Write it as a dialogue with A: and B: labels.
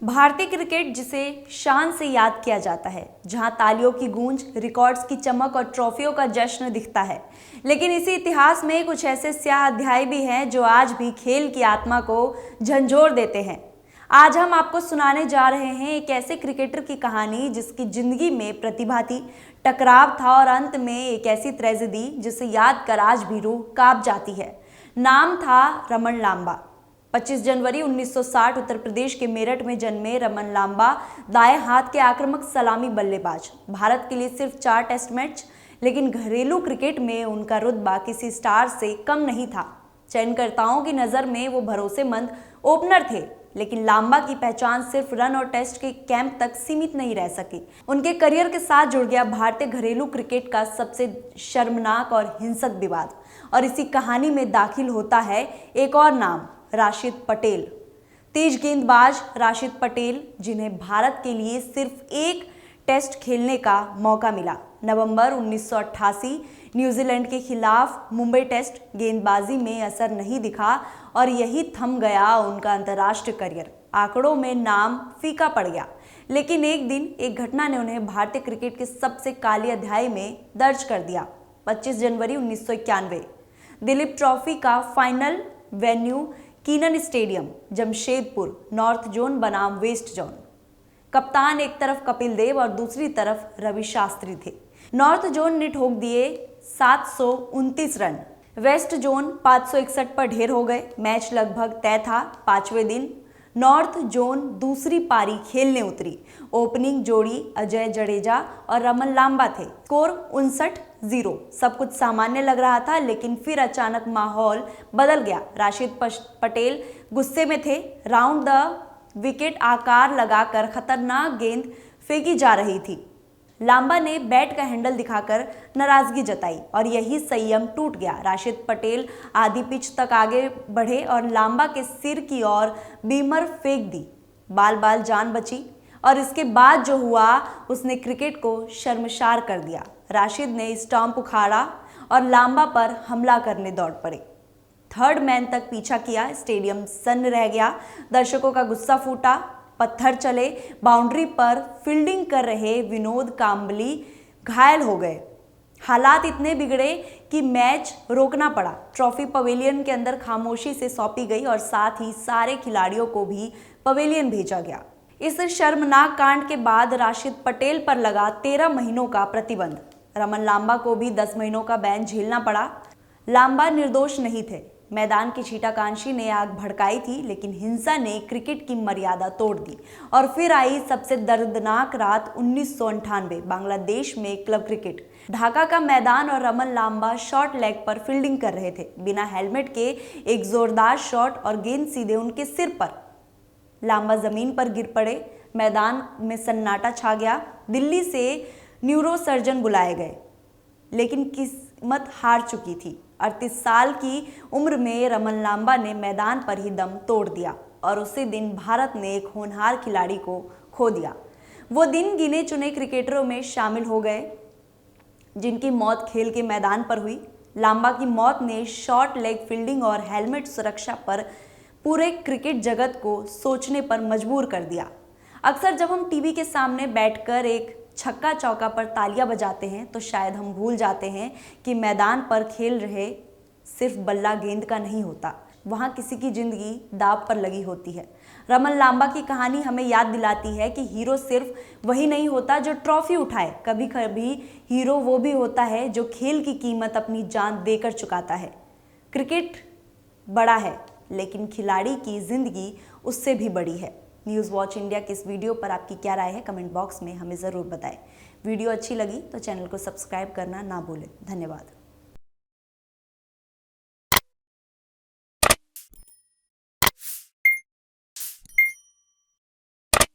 A: भारतीय क्रिकेट जिसे शान से याद किया जाता है, जहां तालियों की गूंज, रिकॉर्ड्स की चमक और ट्रॉफियों का जश्न दिखता है। लेकिन इसी इतिहास में कुछ ऐसे स्याह अध्याय भी हैं जो आज भी खेल की आत्मा को झंझोर देते हैं। आज हम आपको सुनाने जा रहे हैं एक ऐसे क्रिकेटर की कहानी जिसकी जिंदगी में प्रतिभा थी, टकराव था और अंत में एक ऐसी ट्रेजेडी जिसे याद कर आज भी रूह कांप जाती है। नाम था रमन लांबा। 25 जनवरी 1960 उत्तर प्रदेश के मेरठ में जन्मे रमन लांबा दाएं हाथ के आक्रामक सलामी बल्लेबाज। भारत के लिए सिर्फ 4 टेस्ट मैच, लेकिन घरेलू क्रिकेट में उनका रुतबा किसी स्टार से कम नहीं था। चयनकर्ताओं की नज़र में वो भरोसेमंद ओपनर थे, लेकिन लांबा की पहचान सिर्फ रन और टेस्ट के कैंप तक सीमित नहीं रह सकी। उनके करियर के साथ जुड़ गया भारतीय घरेलू क्रिकेट का सबसे शर्मनाक और हिंसक विवाद। और इसी कहानी में दाखिल होता है एक और नाम, राशिद पटेल। तेज गेंदबाज राशिद पटेल, जिन्हें भारत के लिए सिर्फ एक टेस्ट खेलने का मौका मिला। नवंबर 1988 न्यूजीलैंड के खिलाफ मुंबई टेस्ट गेंदबाजी में असर नहीं दिखा और यही थम गया उनका अंतर्राष्ट्रीय करियर। आंकड़ों में नाम फीका पड़ गया, लेकिन एक दिन एक घटना ने उन्हें भारतीय क्रिकेट के सबसे काले अध्याय में दर्ज कर दिया। 25 जनवरी 1991 दिलीप ट्रॉफी का final venue Keenan stadium, Jamshedpur. North zone बनाम वेस्ट जोन। कप्तान एक तरफ कपिल देव और दूसरी तरफ रवि शास्त्री थे। नॉर्थ जोन ने ठोक दिए 729 रन, वेस्ट जोन 561 पर ढेर हो गए। मैच लगभग तय था। 5वें दिन नॉर्थ जोन दूसरी पारी खेलने उतरी। ओपनिंग जोड़ी अजय जडेजा और रमन लांबा थे। स्कोर 59-0। सब कुछ सामान्य लग रहा था, लेकिन फिर अचानक माहौल बदल गया। राशिद पटेल गुस्से में थे। राउंड द विकेट आकार लगाकर खतरनाक गेंद फेंकी जा रही थी। लांबा ने बैट का हैंडल दिखाकर नाराजगी जताई और यही संयम टूट गया। राशिद पटेल आधी पिच तक आगे बढ़े और लांबा के सिर की ओर बीमर फेंक दी। बाल बाल जान बची और इसके बाद जो हुआ उसने क्रिकेट को शर्मसार कर दिया। राशिद ने स्टंप उखाड़ा और लांबा पर हमला करने दौड़ पड़े। थर्ड मैन तक पीछा किया। स्टेडियम सन्न रह गया। दर्शकों का गुस्सा फूटा। पत्थर चले। बाउंड्री पर फील्डिंग कर रहे विनोद कांबली घायल हो गए। हालात इतने बिगड़े कि मैच रोकना पड़ा। ट्रॉफी पवेलियन के अंदर खामोशी से सौंपी गई और साथ ही सारे खिलाड़ियों को भी पवेलियन भेजा गया। इस शर्मनाक कांड के बाद राशिद पटेल पर लगा 13 महीनों का प्रतिबंध। रमन लांबा को भी 10 महीनों का बैन झेलना पड़ा। लांबा निर्दोष नहीं थे। मैदान की छीटाकांशी ने आग भड़काई थी, लेकिन हिंसा ने क्रिकेट की मर्यादा तोड़ दी। और फिर आई सबसे दर्दनाक रात 1998 बांग्लादेश में क्लब क्रिकेट। ढाका का मैदान और रमन लांबा शॉर्ट लेग पर फील्डिंग कर रहे थे। बिना हेलमेट के एक जोरदार शॉट और गेंद सीधे उनके सिर पर। लांबा जमीन पर गिर पड़े। मैदान में सन्नाटा छा गया। दिल्ली से न्यूरो सर्जन बुलाए गए, लेकिन किस्मत हार चुकी थी। 38 साल की उम्र में रमन लांबा ने मैदान पर ही दम तोड़ दिया और उसी दिन भारत ने एक होनहार खिलाड़ी को खो दिया। वो दिन गिने चुने क्रिकेटरों में शामिल हो गए जिनकी मौत खेल के मैदान पर हुई। लांबा की मौत ने शॉर्ट लेग फील्डिंग और हेलमेट सुरक्षा पर पूरे क्रिकेट जगत को सोचने पर मजबूर कर दिया। अक्सर जब हम टीवी के सामने बैठकर एक छक्का चौका पर तालियां बजाते हैं तो शायद हम भूल जाते हैं कि मैदान पर खेल रहे सिर्फ बल्ला गेंद का नहीं होता, वहां किसी की जिंदगी दांव पर लगी होती है। रमन लांबा की कहानी हमें याद दिलाती है कि हीरो सिर्फ वही नहीं होता जो ट्रॉफी उठाए। कभी कभी हीरो वो भी होता है जो खेल की कीमत अपनी जान देकर चुकाता है। क्रिकेट बड़ा है, लेकिन खिलाड़ी की जिंदगी उससे भी बड़ी है। न्यूज़ वॉच इंडिया के इस वीडियो पर आपकी क्या राय है, कमेंट बॉक्स में हमें ज़रूर बताएं। वीडियो अच्छी लगी तो चैनल को सब्सक्राइब करना ना भूलें। धन्यवाद।